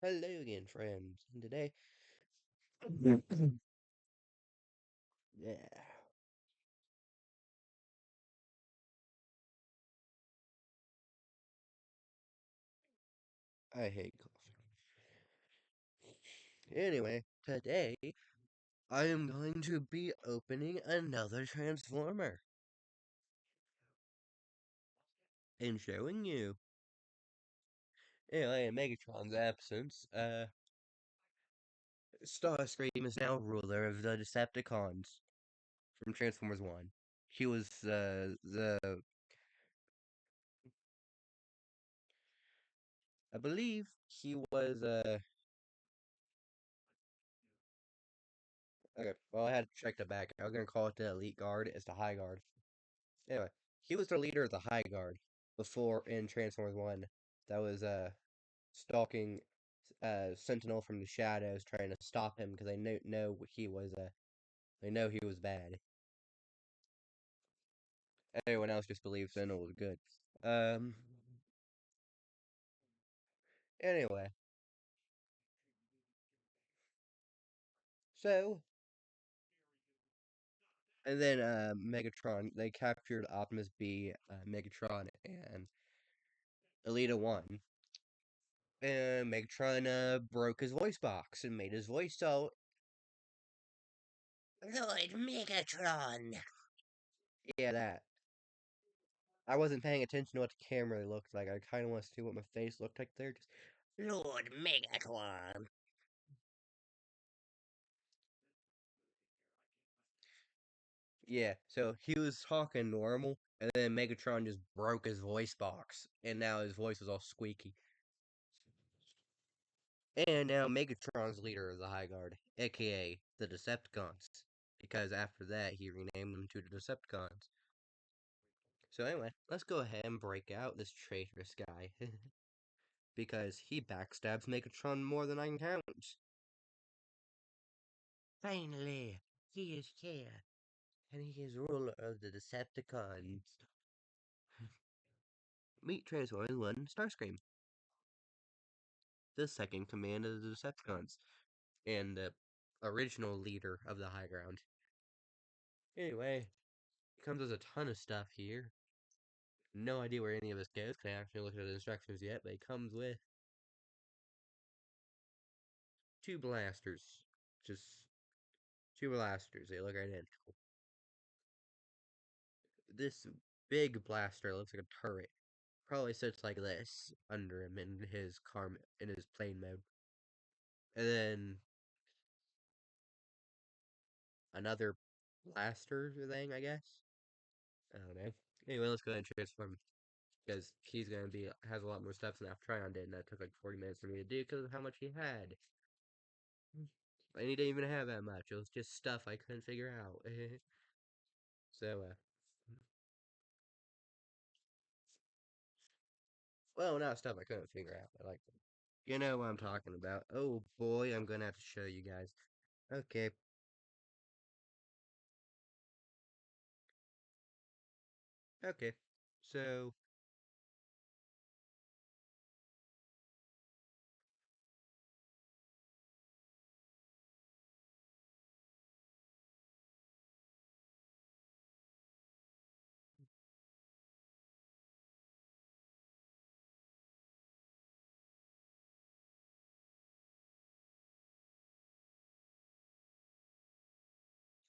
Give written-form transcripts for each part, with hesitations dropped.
Hello again, friends. And today, yeah, I hate coughing. Anyway, today I am going to be opening another Transformer and showing you. Anyway, in Megatron's absence, Starscream is now ruler of the Decepticons from Transformers 1. He was, I believe he was, okay, well, I had to check the back. I was gonna call it the Elite Guard. It's the High Guard. Anyway, he was the leader of the High Guard before in Transformers 1 that was stalking Sentinel from the shadows trying to stop him because they know he was bad. Everyone else just believed Sentinel was good. Um anyway, so and then Megatron they captured Optimus B, Megatron and Elita 1. And Megatron broke his voice box and made his voice so Lord Megatron. Yeah, that. I wasn't paying attention to what the camera looked like. I kind of want to see what my face looked like there. Just Lord Megatron. Yeah, so he was talking normal, and then Megatron just broke his voice box, and now his voice is all squeaky. And now Megatron's leader of the High Guard, aka the Decepticons, because after that he renamed them to the Decepticons. So anyway, let's go ahead and break out this traitorous guy, because he backstabs Megatron more than I can count. Finally, he is here, and he is ruler of the Decepticons. Meet Transformers 1 Starscream, the second command of the Decepticons, and the original leader of the High Ground. Anyway, it comes with a ton of stuff here. No idea where any of this goes, because I haven't looked at the instructions yet, but it comes with two blasters. Just two blasters. They look identical. This big blaster looks like a turret. Probably sits like this under him in his plane mode. And then another blaster thing, I guess. I don't know. Anyway, let's go ahead and transform because he's gonna be has a lot more steps than Tryon did, and that took like 40 minutes for me to do because of how much he had. And he didn't even have that much. It was just stuff I couldn't figure out. So, well, not stuff I couldn't figure out, but like, you know what I'm talking about. Oh boy, I'm gonna have to show you guys. Okay, okay. So,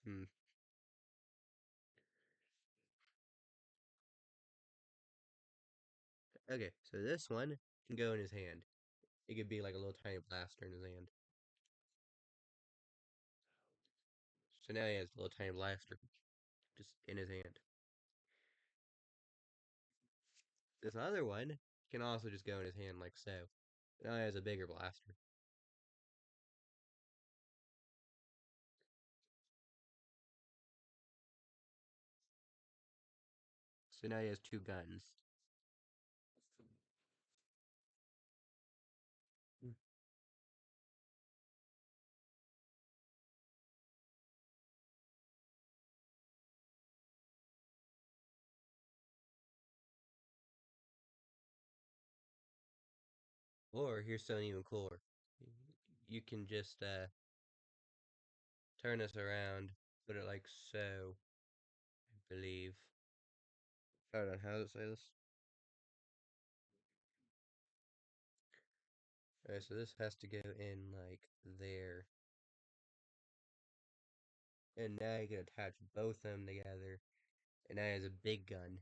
hmm. Okay, so this one can go in his hand. It could be like a little tiny blaster in his hand. So now he has a little tiny blaster just in his hand. This other one can also just go in his hand like so. Now he has a bigger blaster. So now he has two guns. Or here's something even cooler. you can just turn this around, put it like so, I believe. Hold on, how does it say this? Alright, so this has to go in like there. And now you can attach both of them together. And now he has a big gun.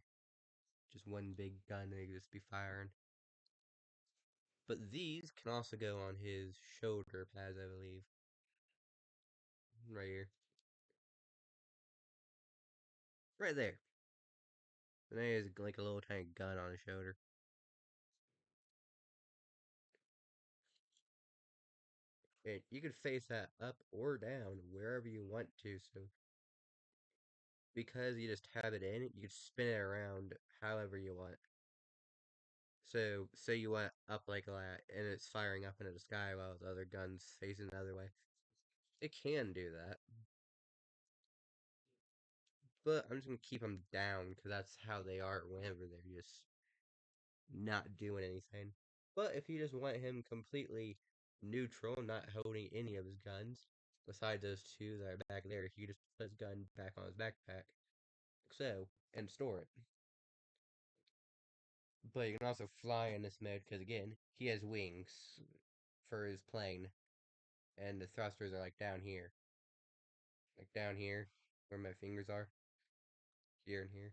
Just one big gun and he can just be firing. But these can also go on his shoulder pads, I believe. Right here. Right there. And then he has like a little tiny gun on his shoulder. And you can face that up or down, wherever you want to. So because you just have it in, you can spin it around however you want. So say you want up like that, and it's firing up into the sky while the other gun's facing the other way. It can do that, but I'm just gonna keep them down because that's how they are whenever they're just not doing anything. But if you just want him completely neutral, not holding any of his guns, besides those two that are back there, he just put his gun back on his backpack, so, and store it. But you can also fly in this mode because again, he has wings for his plane, and the thrusters are like down here, where my fingers are, here and here.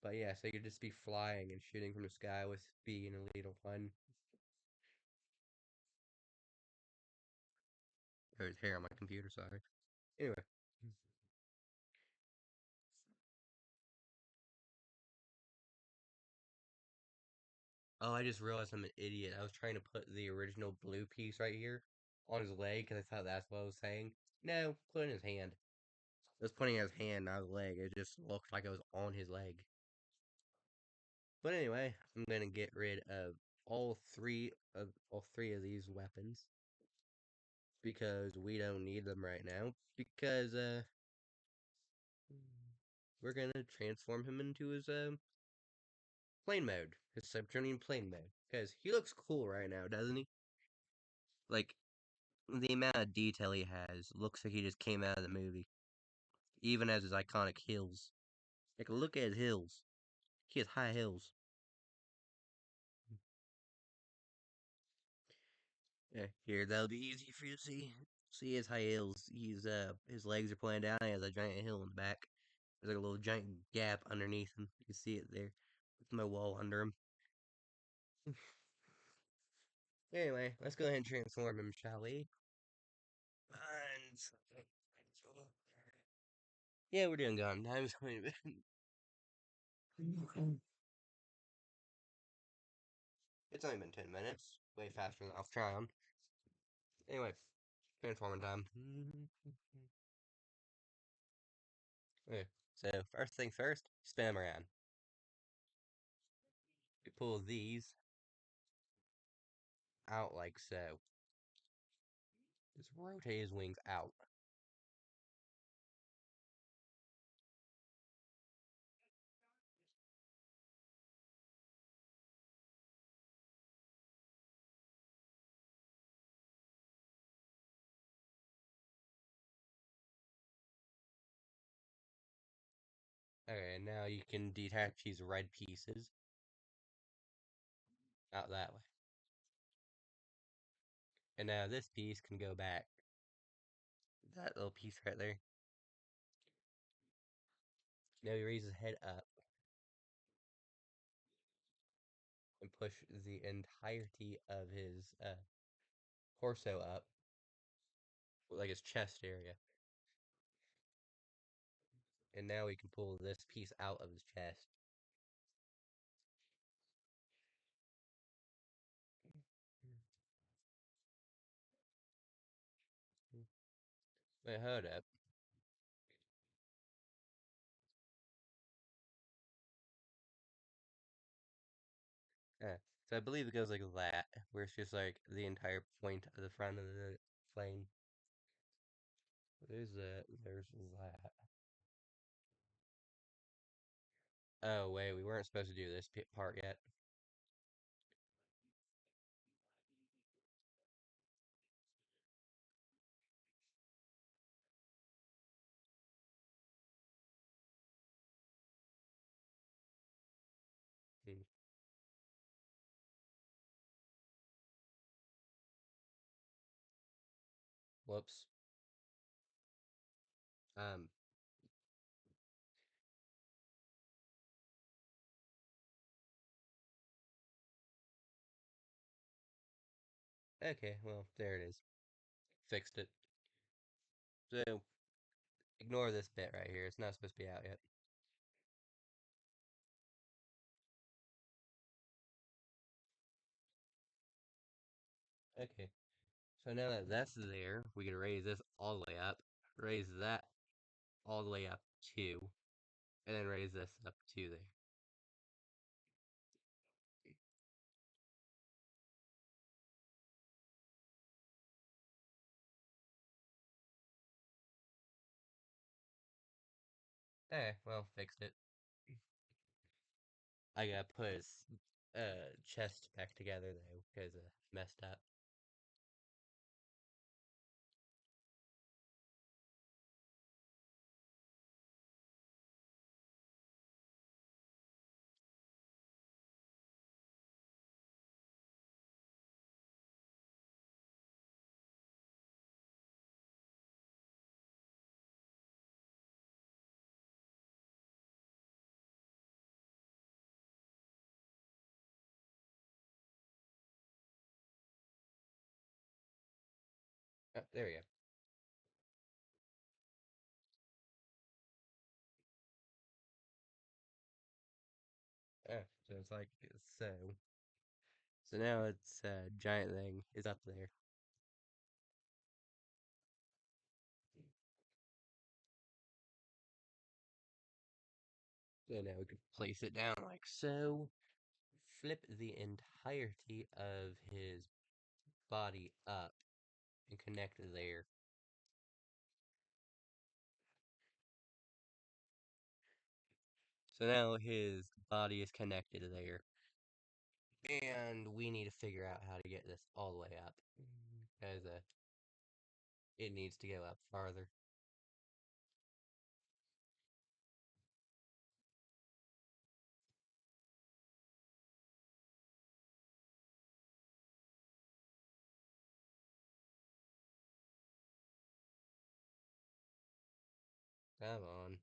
But yeah, so you could just be flying and shooting from the sky with being a little fun. There's hair on my computer, sorry. Anyway. Oh, I just realized I'm an idiot. I was trying to put the original blue piece right here on his leg because I thought that's what I was saying. No, put it in his hand. I was pointing at his hand, not his leg. It just looked like it was on his leg. But anyway, I'm gonna get rid of all three of these weapons because we don't need them right now. Because we're gonna transform him into his plane mode, his subterranean plane mode. Because he looks cool right now, doesn't he? Like the amount of detail he has looks like he just came out of the movie. Even as his iconic hills. Like look at his hills. He has high hills. Yeah, here that'll be easy for you to see. See his high hills. His legs are pointing down. He has a giant hill in the back. There's like a little giant gap underneath him. You can see it there. With my wall under him. Anyway, let's go ahead and transform him, shall we? And yeah, we're doing gun. Time's going to be. It's only been 10 minutes. Way faster than I'll try on. Anyway, transforming time. Okay, so first thing first, spin them around. We pull these out like so. Just rotate his wings out. Okay, now you can detach these red pieces out that way. And now this piece can go back. That little piece right there. Now he raises his head up and push the entirety of his torso up, like his chest area. And now we can pull this piece out of his chest. Wait, hold up. Yeah. So I believe it goes like that, where it's just like the entire point of the front of the plane. There's that. There's that. Oh wait, we weren't supposed to do this part yet. Whoops. Um, okay, well, there it is. Fixed it. So, ignore this bit right here. It's not supposed to be out yet. Okay, so now that that's there, we can raise this all the way up, raise that all the way up too, and then raise this up to there. Well, fixed it. I gotta put his chest back together though, because messed up. Oh, there we go. So it's like so. So now it's giant thing is up there. So now we can place it down like so. Flip the entirety of his body up and connect there. So now his body is connected there. And we need to figure out how to get this all the way up. Because it needs to go up farther. Come on.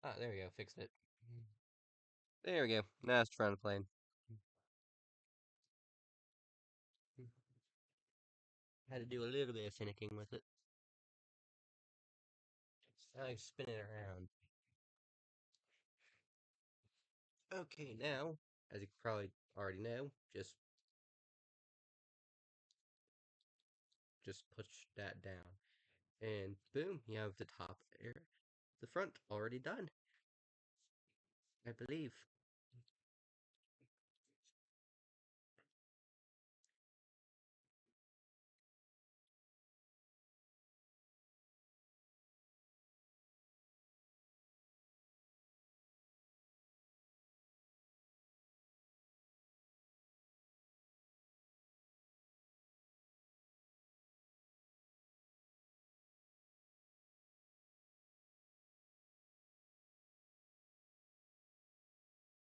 Ah, there we go. Fixed it. There we go. Now it's trying to plane. Had to do a little bit of finicking with it. Now I spin it around. Okay, now, as you probably already know, just push that down. And boom, you have the top air, the front already done, I believe.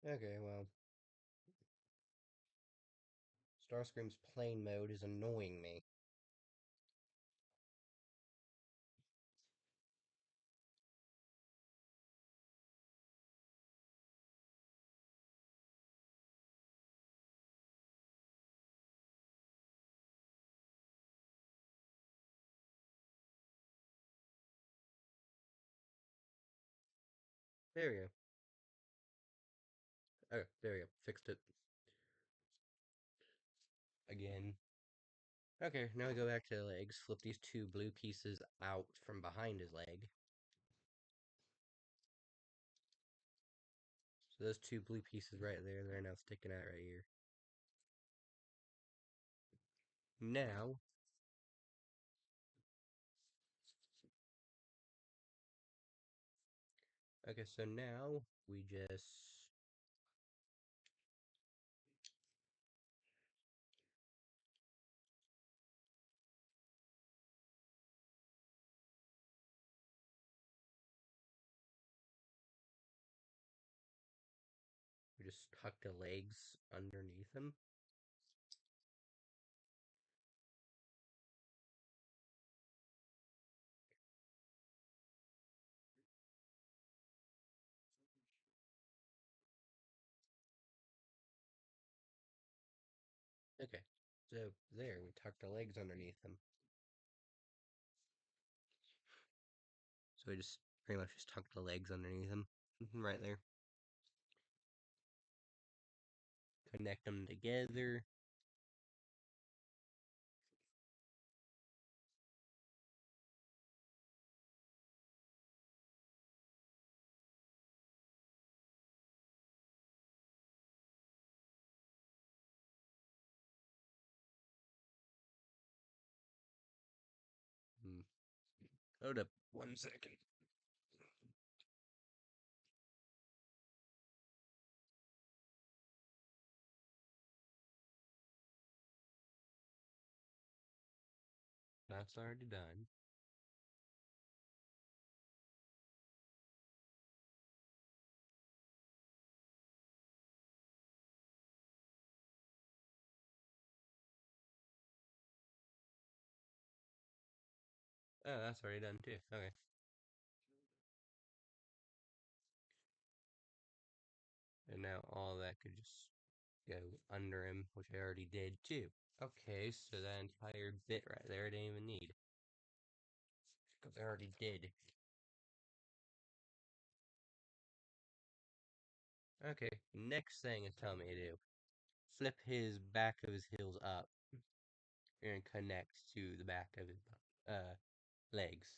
Okay, well, Starscream's plane mode is annoying me. There we go. Oh, there we go. Fixed it. Again. Okay, now we go back to the legs. Flip these two blue pieces out from behind his leg. So those two blue pieces right there, they're now sticking out right here. Now, Okay, so now we just tuck the legs underneath him. Okay, so there we tuck the legs underneath him. So we just pretty much just tuck the legs underneath him, right there. Connect them together. Hmm. Hold up 1 second. That's already done. Oh, that's already done too. Okay. And now all that could just go under him, which I already did too. Okay, so that entire bit right there I didn't even need. Because I already did. Okay, next thing it's telling me to do. Flip his back of his heels up and connect to the back of his legs.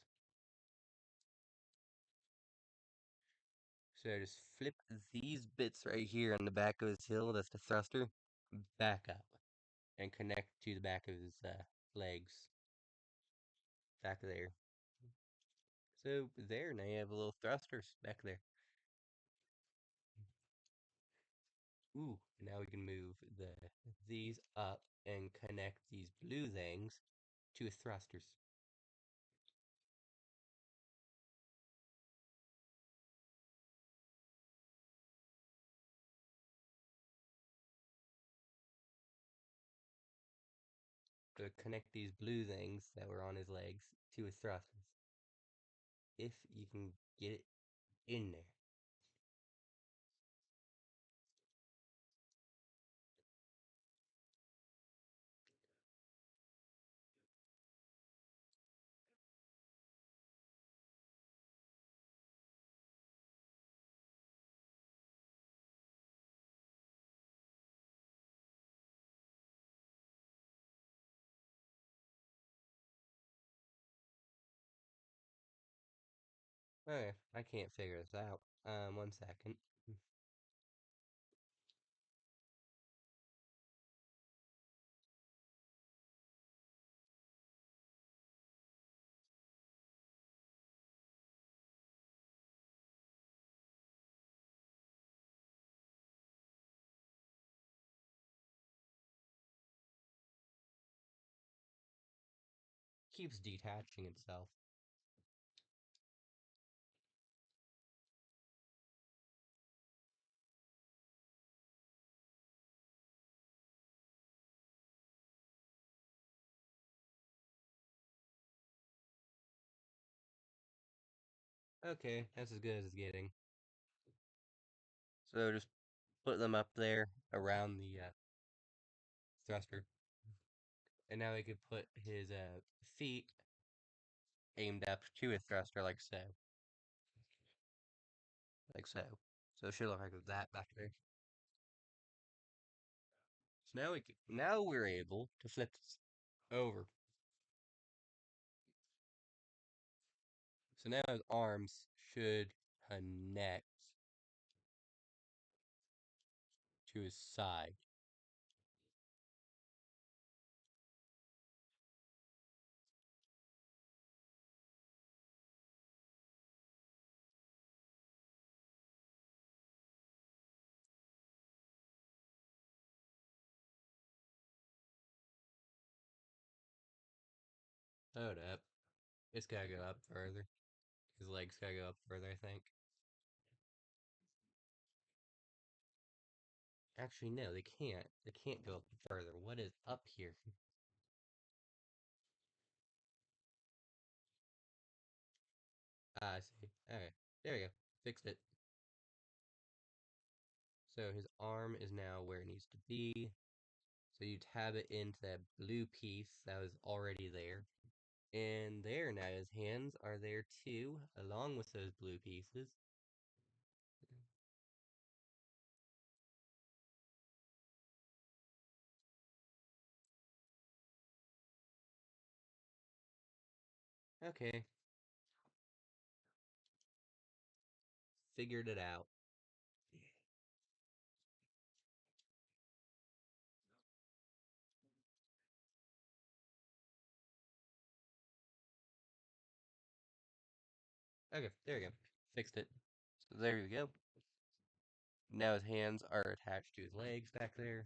So just flip these bits right here on the back of his heel, that's the thruster, back up and connect to the back of his legs. Back there. So there, now you have a little thrusters back there. Ooh, now we can move these up and connect these blue things to his thrusters. So connect these blue things that were on his legs to his thrusters. If you can get it in there. Okay, I can't figure this out. 1 second. Keeps detaching itself. Okay, that's as good as it's getting. So just put them up there around the thruster. And now he could put his feet aimed up to a thruster like so. Like so. So it should look like that back there. So now we're able to flip this over. So now his arms should connect to his side. Hold up. It's gotta go up further. His legs gotta go up further, I think. Actually, no, they can't. They can't go up further. What is up here? Ah, I see. Alright. There we go. Fixed it. So his arm is now where it needs to be. So you tab it into that blue piece that was already there. And there now his hands are there too, along with those blue pieces. Okay, figured it out. Okay, there we go. Fixed it. So there we go. Now his hands are attached to his legs back there.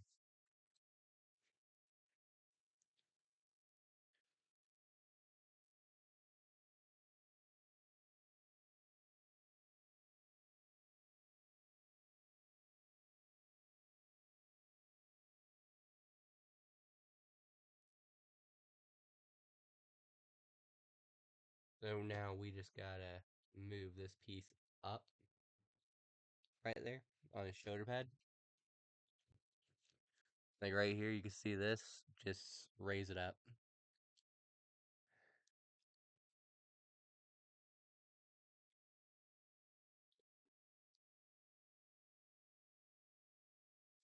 So now we just gotta move this piece up right there on his shoulder pad. Like right here, you can see this. Just raise it up.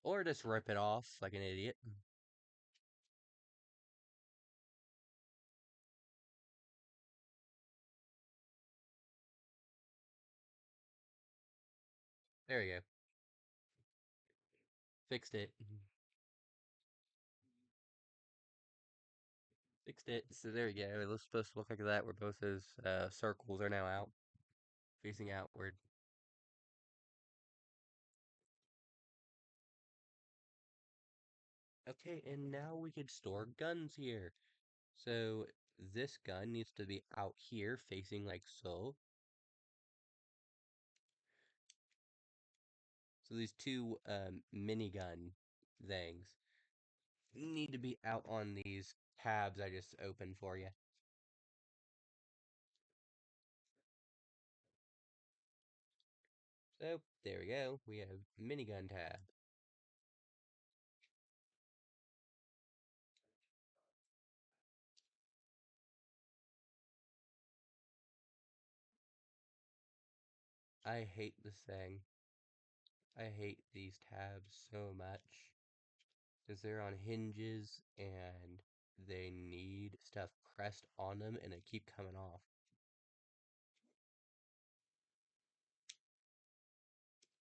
Or just rip it off like an idiot. There we go. Fixed it. Fixed it. So there we go. It was supposed to look like that, where both those circles are now out, facing outward. Okay, and now we could store guns here. So this gun needs to be out here, facing like so. So these two minigun things need to be out on these tabs I just opened for you. So there we go. We have minigun tab. I hate this thing. I hate these tabs so much because they're on hinges and they need stuff pressed on them and they keep coming off.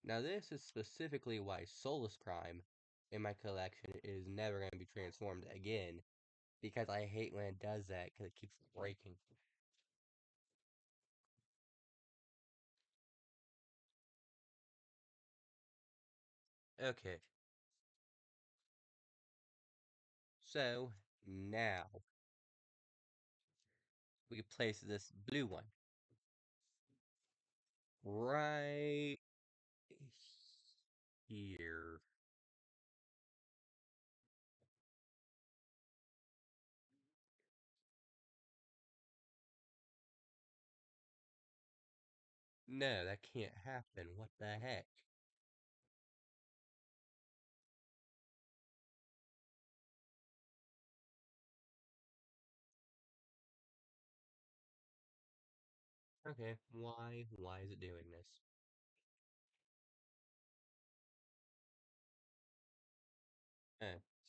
Now, this is specifically why Solus Prime in my collection is never going to be transformed again, because I hate when it does that because it keeps breaking. Okay, so now we can place this blue one right here. No, that can't happen. What the heck? Okay, why? Why is it doing this?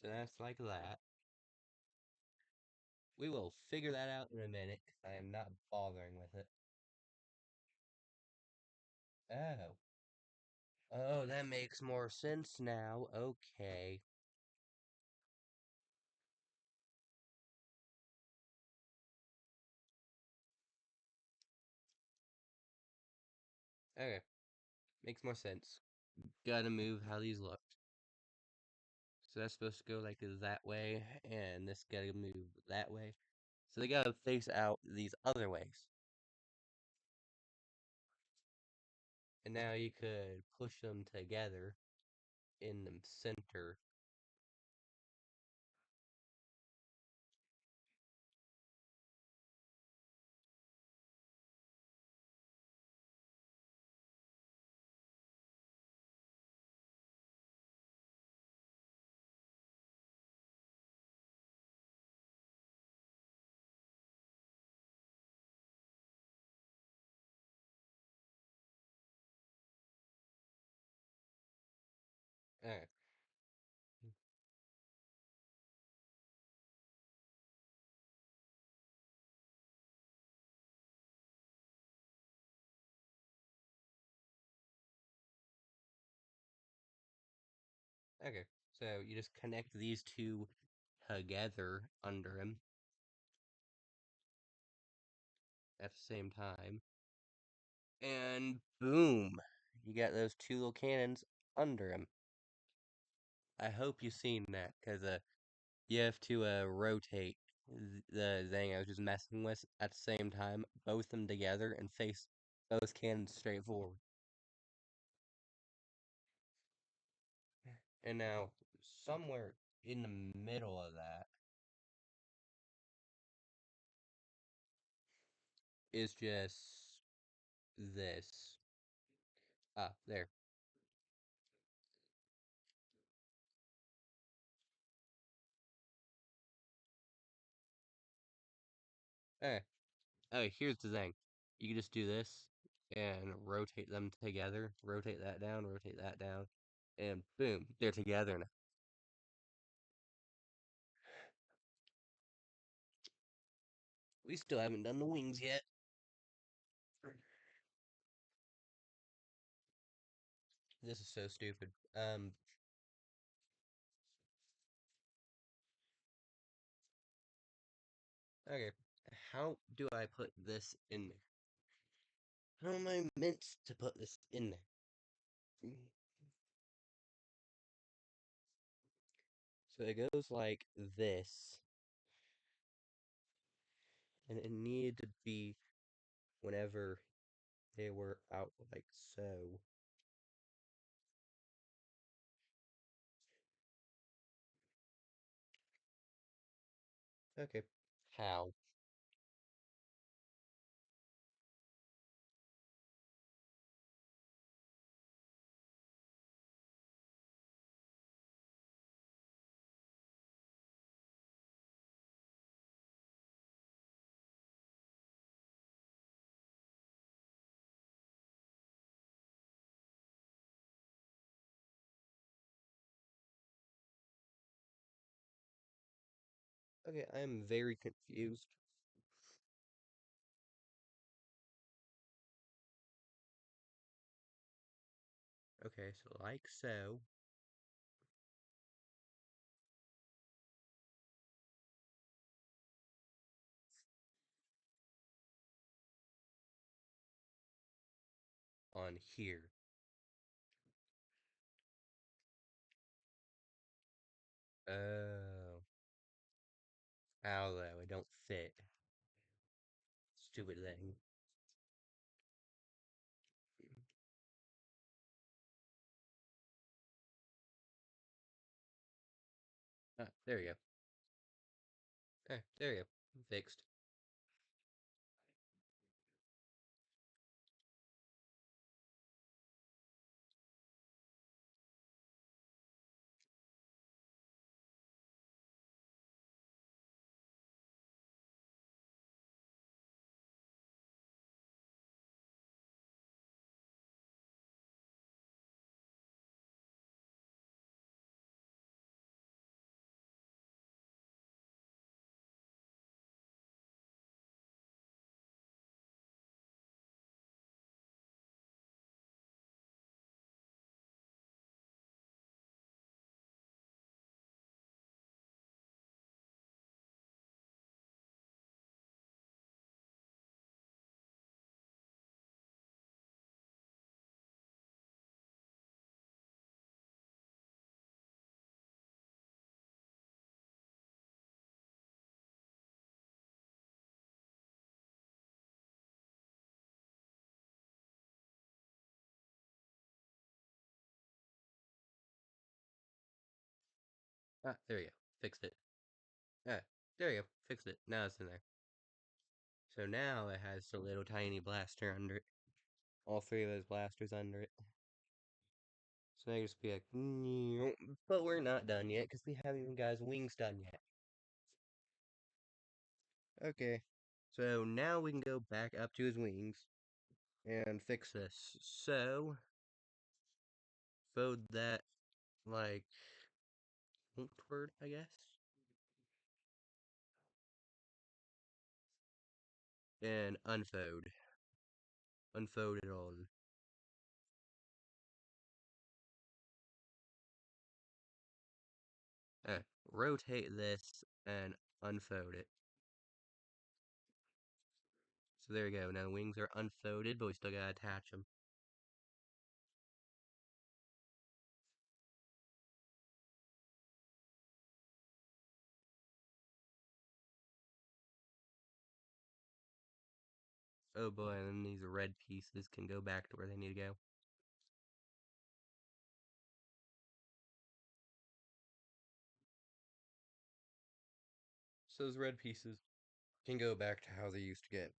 So that's like that. We will figure that out in a minute. I am not bothering with it. Oh. Oh, that makes more sense now. Okay. Okay. Makes more sense. Gotta move how these look. So that's supposed to go like that way, and this gotta move that way. So they gotta face out these other ways. And now you could push them together in the center. Alright. Okay. So you just connect these two together under him at the same time. And boom! You got those two little cannons under him. I hope you've seen that, because you have to rotate the thing I was just messing with at the same time, both them together, and face both cannons straight forward. And now, somewhere in the middle of that is just this. Ah, there. Eh. Oh, here's the thing. You can just do this and rotate them together. Rotate that down, and boom, they're together now. We still haven't done the wings yet. This is so stupid. Okay. How do I put this in there? How am I meant to put this in there? So it goes like this, and it needed to be whenever they were out like so. Okay. How? Okay, I am very confused. Okay, so like so. On here. Oh. Ow, though, it don't fit. Stupid thing. Ah, there you go. There you go. Fixed. Ah, there you go. Fixed it. Ah, there you go. Fixed it. Now it's in there. So now it has the little tiny blaster under it. All three of those blasters under it. So now you just be like, "Nyeh." But we're not done yet because we haven't even got his wings done yet. Okay. So now we can go back up to his wings and fix this. So fold that like outward, I guess, and unfold it on. Uh, Rotate this and unfold it. So there you go. Now the wings are unfolded, but we still gotta attach them. Oh boy, and then these red pieces can go back to where they need to go. So those red pieces can go back to how they used to get.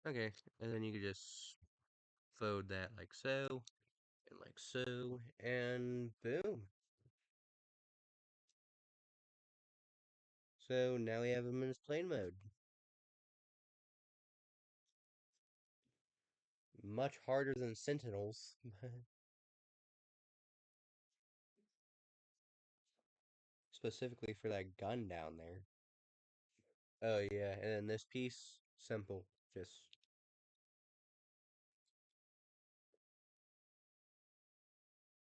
Okay, and then you can just fold that like so, and like so, and boom. So now we have him in his plane mode. Much harder than Sentinels, specifically for that gun down there. Oh yeah, and then this piece, simple, just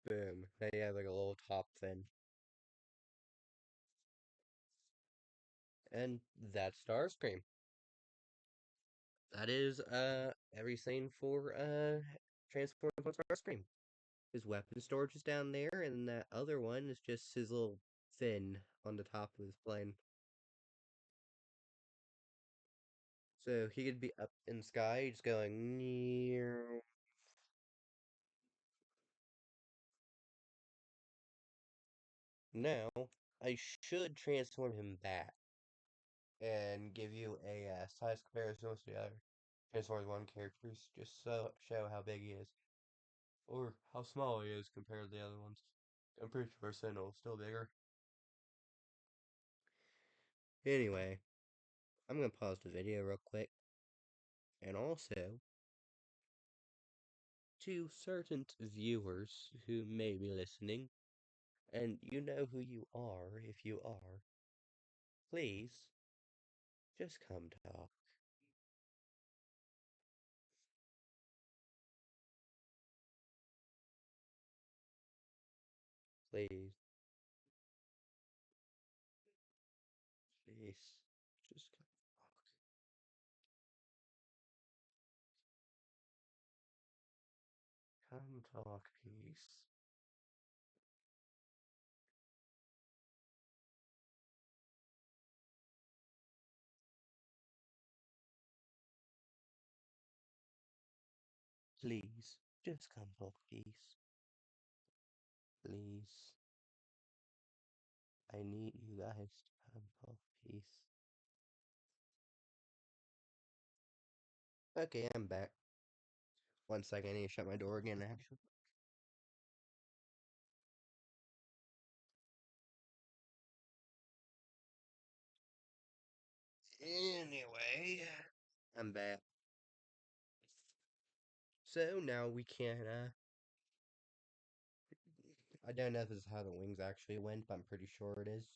boom. Now you have like a little top fin. And that's Starscream. That is everything for Transform Starscream. His weapon storage is down there, and that other one is just his little fin on the top of his plane. So he could be up in the sky, just going near. Now, I should transform him back and give you a size comparison with the other Transformers 1 characters, just so show how big he is. Or how small he is compared to the other ones. I'm pretty sure Sentinel's still bigger. Anyway, I'm gonna pause the video real quick. And also, to certain viewers who may be listening, and you know who you are if you are, please just come talk. Please, please, just come talk, please. Please, just come talk, please. Please. I need you guys to come talk, please. Okay, I'm back. One second, I need to shut my door again, actually. Anyway, I'm back. So now we can, I don't know if this is how the wings actually went, but I'm pretty sure it is.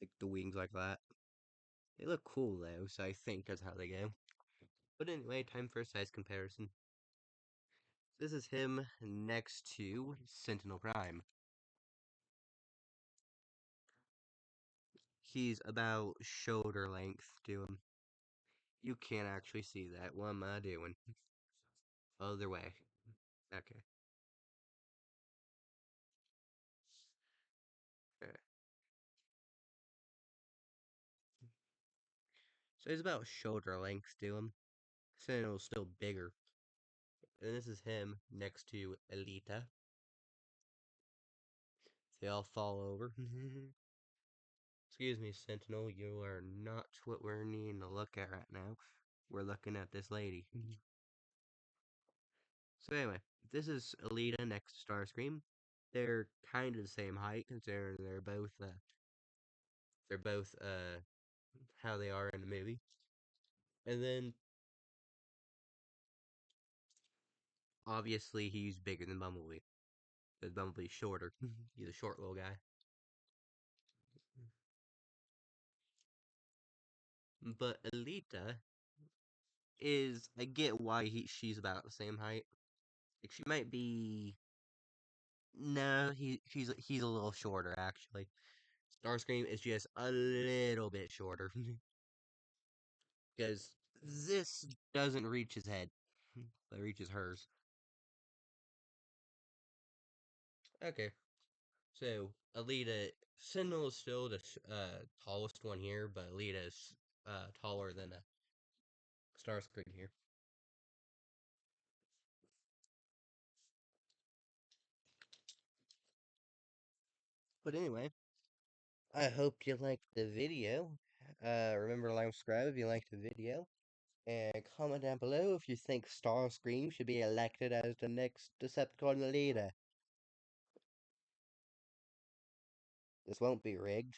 Like the wings like that. They look cool though, so I think that's how they go. But anyway, time for a size comparison. This is him next to Sentinel Prime. He's about shoulder length to him. You can't actually see that. What am I doing? Other way. Okay. Okay. So he's about shoulder length to him. Sentinel's still bigger. And this is him next to Alita. They all fall over. Excuse me, Sentinel, you are not what we're needing to look at right now. We're looking at this lady. So anyway, this is Alita next to Starscream. They're kind of the same height, considering they're both how they are in the movie. And then obviously he's bigger than Bumblebee. Because Bumblebee's shorter. He's a short little guy. But Alita is I get why she's about the same height. Like she might be no, he's a little shorter actually. Starscream is just a little bit shorter because this doesn't reach his head, but reaches hers. Okay, so Alita Sentinel is still the tallest one here, but Alita is taller than a Starscream here. But anyway, I hope you liked the video. Remember to like and subscribe if you liked the video. And comment down below if you think Starscream should be elected as the next Decepticon leader. This won't be rigged.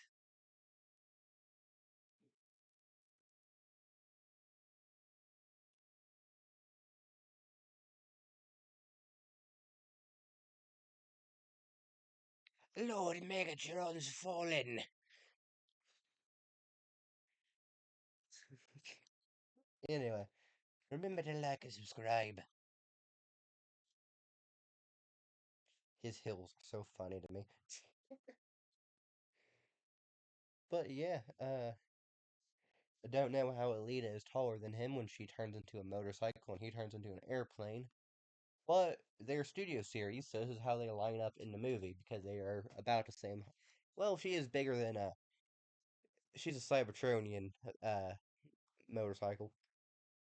Lord Megatron's fallen. Anyway, remember to like and subscribe. His hills are so funny to me. But yeah, I don't know how Alita is taller than him when she turns into a motorcycle and he turns into an airplane. But they're studio series, so this is how they line up in the movie because they are about the same. Well, she is bigger than she's a Cybertronian uh motorcycle,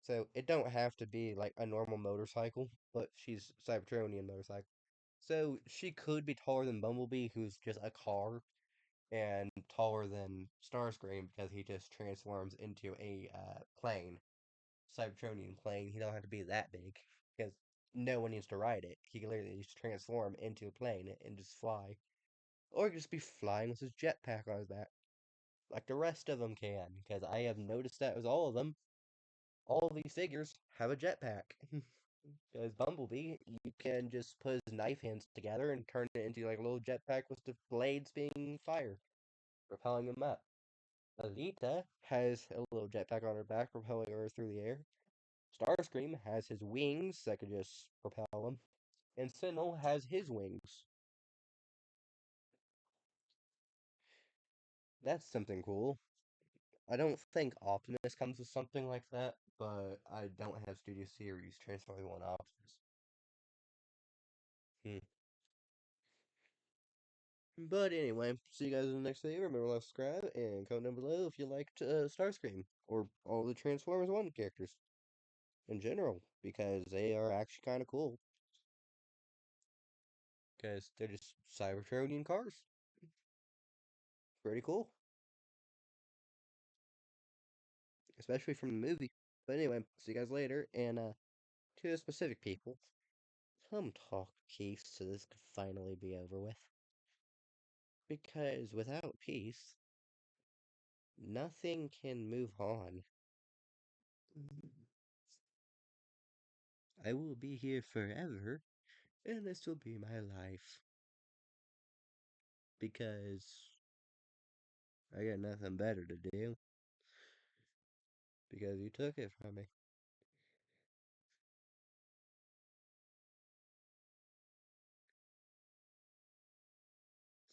so it don't have to be like a normal motorcycle, but she's Cybertronian motorcycle. So she could be taller than Bumblebee, who's just a car, and taller than Starscream because he just transforms into a plane, Cybertronian plane. He don't have to be that big because no one needs to ride it. He can literally just transform into a plane and just fly, or he could just be flying with his jetpack on his back, like the rest of them can. Because I have noticed that with all of them, all of these figures have a jetpack. Because Bumblebee, you can just put his knife hands together and turn it into like a little jetpack with the blades being fire, propelling him up. Alita has a little jetpack on her back, propelling her through the air. Starscream has his wings that could just propel him. And Sentinel has his wings. That's something cool. I don't think Optimus comes with something like that, but I don't have Studio Series Transforming One Optimus. Hmm. But anyway, see you guys in the next video. Remember to like, subscribe, and comment down below if you liked Starscream or all the Transformers 1 characters in general, because they are actually kind of cool. Because they're just Cybertronian cars. Pretty cool. Especially from the movie. But anyway, see you guys later, and to the specific people, come talk peace so this could finally be over with. Because without peace, nothing can move on. I will be here forever, and this will be my life. Because I got nothing better to do. Because you took it from me.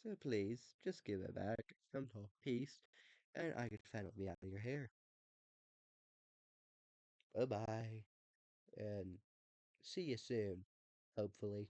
So please, just give it back. Come talk peace, and I can finally be out of your hair. Bye bye, and see you soon, hopefully.